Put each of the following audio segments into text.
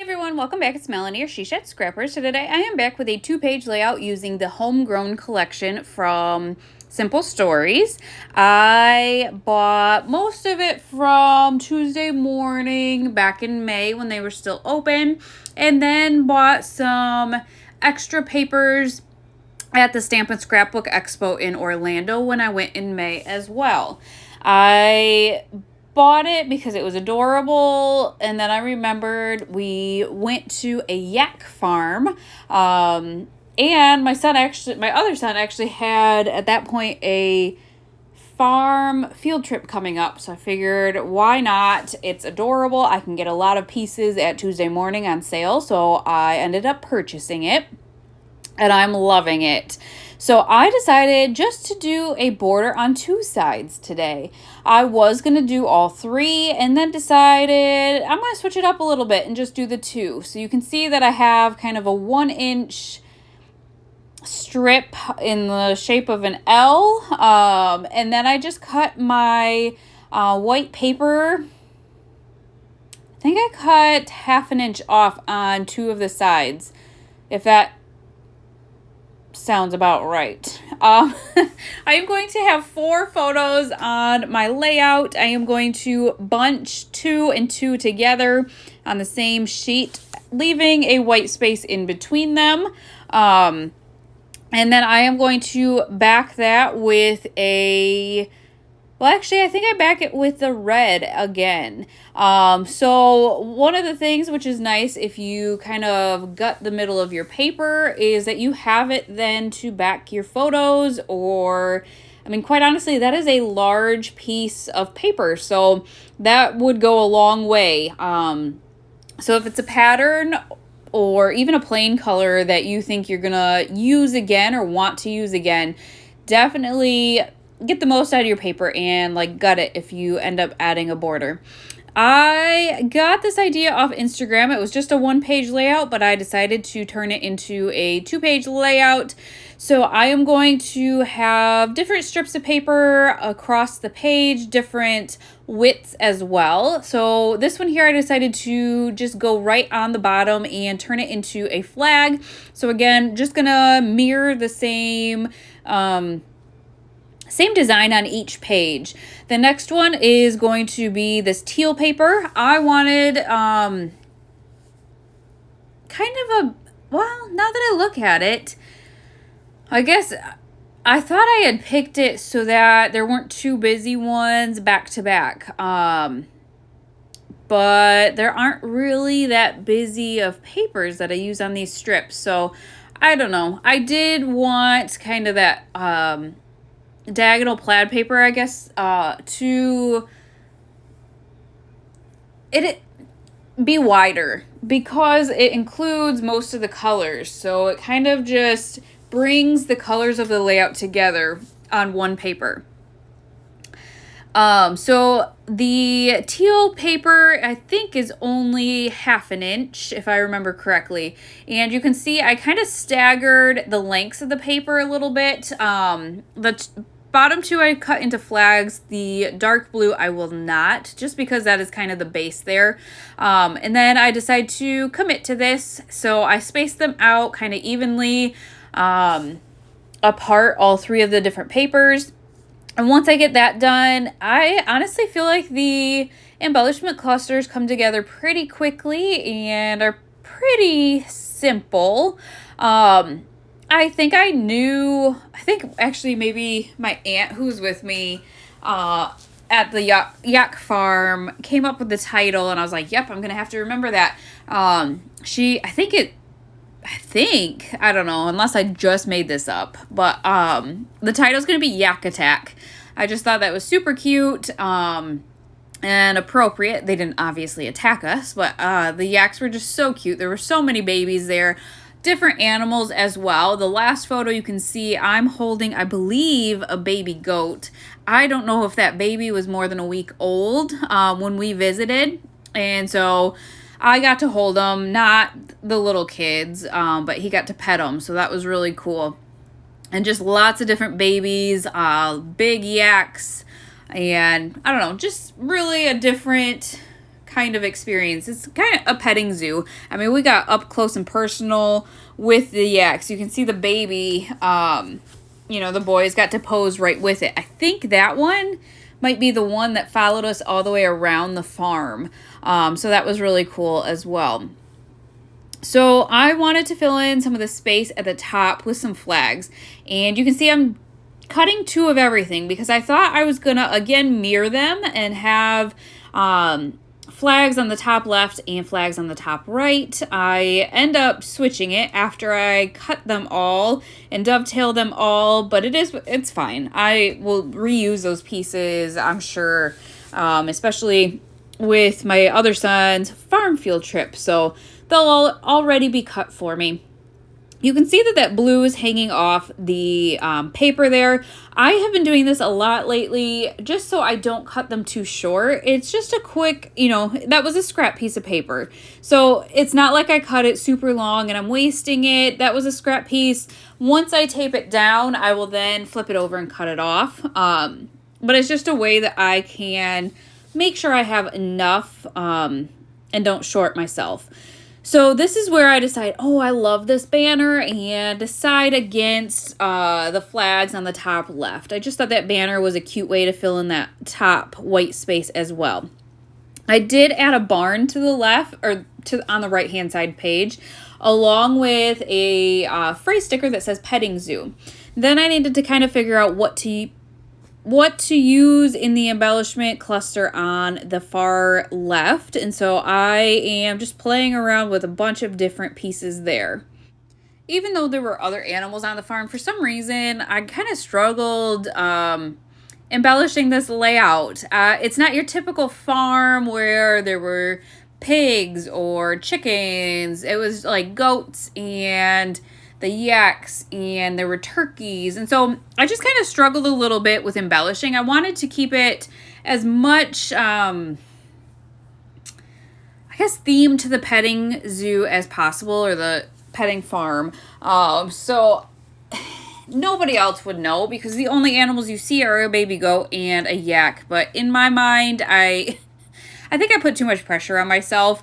Everyone, welcome back. It's Melanie or Sheesh at Scrappers. So today I am back with a 2-page layout using the Homegrown collection from Simple Stories. I bought most of it from Tuesday morning back in May when they were still open, and then bought some extra papers at the Stamp and Scrapbook Expo in Orlando when I went in May as well. I bought it because it was adorable, and then I remembered we went to a yak farm, and my other son actually had at that point a farm field trip coming up, so I figured why not. It's adorable. I can get a lot of pieces at Tuesday morning on sale, so I ended up purchasing it, and I'm loving it. So I decided just to do a border on 2 sides today. I was going to do all 3 and then decided I'm going to switch it up a little bit and just do the 2. So you can see that I have kind of a 1-inch strip in the shape of an L. And then I just cut my white paper. I think I cut 1/2 inch off on 2 of the sides, if that sounds about right. I am going to have 4 photos on my layout. I am going to bunch 2 and 2 together on the same sheet, leaving a white space in between them. And then I am going to back that with well, actually, I think I back it with the red again. So one of the things which is nice if you kind of gut the middle of your paper is that you have it then to back your photos, or, I mean, quite honestly, that is a large piece of paper, so that would go a long way. So if it's a pattern or even a plain color that you think you're gonna use again or want to use again, definitely get the most out of your paper and gut it if you end up adding a border. I got this idea off Instagram. It was just a 1-page layout, but I decided to turn it into a 2-page layout. So I am going to have different strips of paper across the page, different widths as well. So this one here, I decided to just go right on the bottom and turn it into a flag. So again, just gonna mirror the same design on each page. The next one is going to be this teal paper. I wanted kind of well, now that I look at it, I guess I thought I had picked it so that there weren't 2 busy ones back to back. But there aren't really that busy of papers that I use on these strips. So I don't know. I did want kind of that diagonal plaid paper, I guess, to it be wider because it includes most of the colors. So it kind of just brings the colors of the layout together on one paper. So the teal paper, I think, is only 1/2 inch, if I remember correctly. And you can see I kind of staggered the lengths of the paper a little bit. The bottom 2 I cut into flags. The dark blue I will not, just because that is kind of the base there. And then I decided to commit to this. So I spaced them out kind of evenly apart, all 3 of the different papers. And once I get that done, I honestly feel like the embellishment clusters come together pretty quickly and are pretty simple. I think actually maybe my aunt who's with me at the yak farm came up with the title, and I was like, yep, I'm going to have to remember that. I don't know, unless I just made this up, but the title's going to be Yak Attack. I just thought that was super cute and appropriate. They didn't obviously attack us, but the yaks were just so cute. There were so many babies there, different animals as well. The last photo you can see I'm holding, I believe, a baby goat. I don't know if that baby was more than a week old when we visited, and so I got to hold him, not the little kids, but he got to pet him, so that was really cool. And just lots of different babies, big yaks, And I don't know, just really a different kind of experience. It's kind of a petting zoo. I mean, we got up close and personal with the yaks. You can see the baby, the boys got to pose right with it. I think that one might be the one that followed us all the way around the farm. So that was really cool as well. So I wanted to fill in some of the space at the top with some flags. And you can see I'm cutting 2 of everything because I thought I was going to, again, mirror them and have flags on the top left and flags on the top right. I end up switching it after I cut them all and dovetail them all, but it's fine. I will reuse those pieces, I'm sure, especially with my other son's farm field trip, so they'll all already be cut for me. You can see that blue is hanging off the paper there. I have been doing this a lot lately just so I don't cut them too short. It's just a quick, that was a scrap piece of paper. So it's not like I cut it super long and I'm wasting it. That was a scrap piece. Once I tape it down, I will then flip it over and cut it off. But it's just a way that I can make sure I have enough and don't short myself. So this is where I decide, I love this banner, and decide against the flags on the top left. I just thought that banner was a cute way to fill in that top white space as well. I did add a barn to the left, or on the right-hand side page, along with a phrase sticker that says petting zoo. Then I needed to kind of figure out what to use in the embellishment cluster on the far left. And so I am just playing around with a bunch of different pieces there. Even though there were other animals on the farm, for some reason, I kind of struggled embellishing this layout. It's not your typical farm where there were pigs or chickens. It was like goats and the yaks, and there were turkeys. And so I just kind of struggled a little bit with embellishing. I wanted to keep it as much, themed to the petting zoo as possible, or the petting farm. So nobody else would know because the only animals you see are a baby goat and a yak. But in my mind, I think I put too much pressure on myself.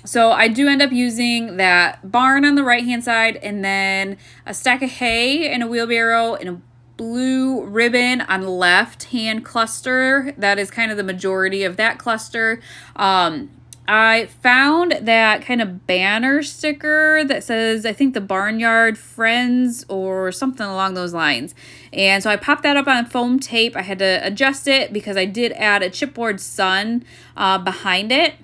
So I do end up using that barn on the right-hand side, and then a stack of hay and a wheelbarrow and a blue ribbon on the left-hand cluster. That is kind of the majority of that cluster. I found that kind of banner sticker that says, I think, the Barnyard Friends or something along those lines. And so I popped that up on foam tape. I had to adjust it because I did add a chipboard sun behind it.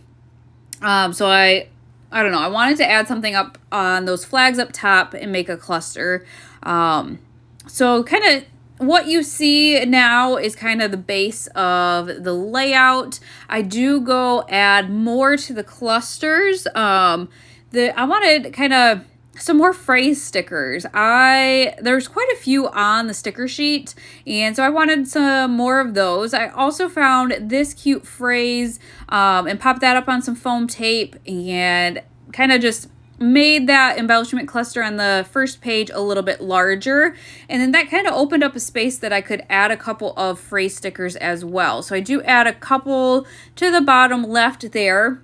So I don't know, I wanted to add something up on those flags up top and make a cluster. So kind of what you see now is kind of the base of the layout. I do go add more to the clusters. I wanted kind of some more phrase stickers. There's quite a few on the sticker sheet, and so I wanted some more of those. I also found this cute phrase and popped that up on some foam tape and kind of just made that embellishment cluster on the first page a little bit larger, and then that kind of opened up a space that I could add a couple of phrase stickers as well. So I do add a couple to the bottom left there.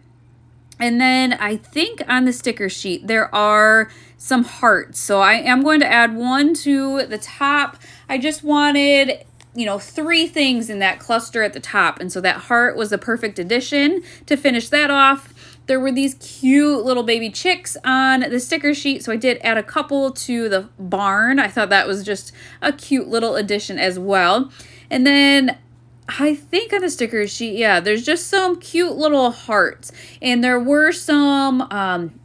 And then I think on the sticker sheet, there are some hearts. So I am going to add one to the top. I just wanted, 3 things in that cluster at the top. And so that heart was the perfect addition to finish that off. There were these cute little baby chicks on the sticker sheet. So I did add a couple to the barn. I thought that was just a cute little addition as well. And then I think on the sticker sheet, there's just some cute little hearts. And there were some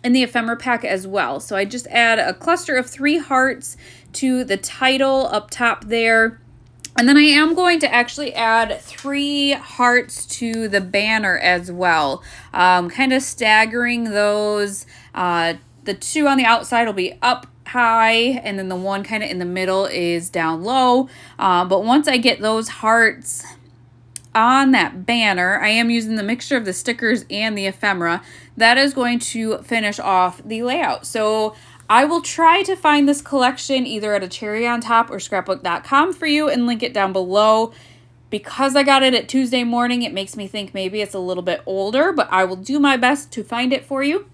in the ephemera pack as well. So I just add a cluster of 3 hearts to the title up top there. And then I am going to actually add 3 hearts to the banner as well. Kind of staggering those. The 2 on the outside will be up high, and then the one kind of in the middle is down low. But once I get those hearts on that banner, I am using the mixture of the stickers and the ephemera. That is going to finish off the layout. So I will try to find this collection either at a cherry on top or scrapbook.com for you and link it down below. Because I got it at Tuesday morning, it makes me think maybe it's a little bit older, but I will do my best to find it for you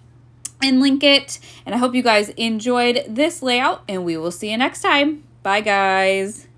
and link it. And I hope you guys enjoyed this layout, and we will see you next time. Bye, guys.